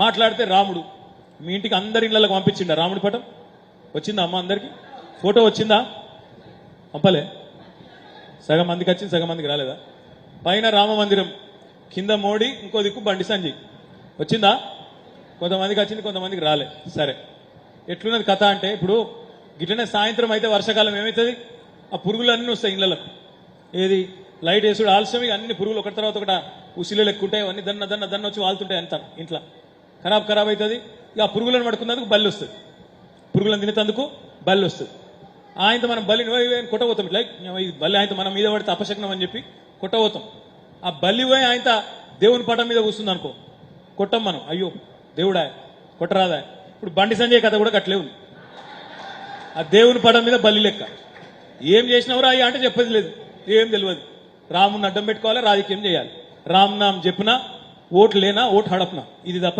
మాట్లాడితే రాముడు మీ ఇంటికి అందరి ఇళ్ళకి పంపించిండా రాముడి పటం వచ్చిందా అమ్మ అందరికి ఫోటో వచ్చిందా పంపలే సగం మందికి వచ్చింది సగం మందికి రాలేదా పైన రామ మందిరం కింద మోడీ ఇంకో దిక్కు బండి సంజయ్ వచ్చిందా కొంతమందికి వచ్చింది కొంతమందికి రాలే సరే ఎట్లున్నది కథ అంటే ఇప్పుడు గిట్లనే సాయంత్రం అయితే వర్షాకాలం ఏమవుతుంది ఆ పురుగులు అన్నీ వస్తాయి ఇళ్ళకు ఏది లైట్ వేసుడు ఆలస్యం అన్ని పురుగులు ఒకటి తర్వాత ఒకటి ఉసిలు ఎక్కుంటాయి అవన్నీ దన్న దన్న దన్న వచ్చి వాళ్తుంటాయి అంత ఇంట్లో ఖరాబ్ అవుతుంది ఇక ఆ పురుగులను పడుకున్నందుకు బల్లి వస్తుంది పురుగులను తినేందుకు బల్లి వస్తుంది ఆయనతో మనం బల్లిని కొట్టబోతాం ఇట్లా ఈ బల్లి ఆయనతో మన మీద పడితే అపశకనం అని చెప్పి కొట్టబోతాం ఆ బల్లి పోయి ఆయన దేవుని పటం మీద కూర్చుంది అనుకో కొట్టం మనం అయ్యో దేవుడా కొట్టరాదా ఇప్పుడు బండి సంజయ్ కథ కూడా కట్టలే ఉంది ఆ దేవుని పటం మీద బల్లి లెక్క ఏం చేసినవరా అయ్యా అంటే చెప్పేది లేదు ఏం తెలియదు రాముని అడ్డం పెట్టుకోవాలి రాజకీయం చేయాలి రామ్ నామ్ చెప్పినా ఓటు లేనా ఓటు హడపనా ఇది తప్ప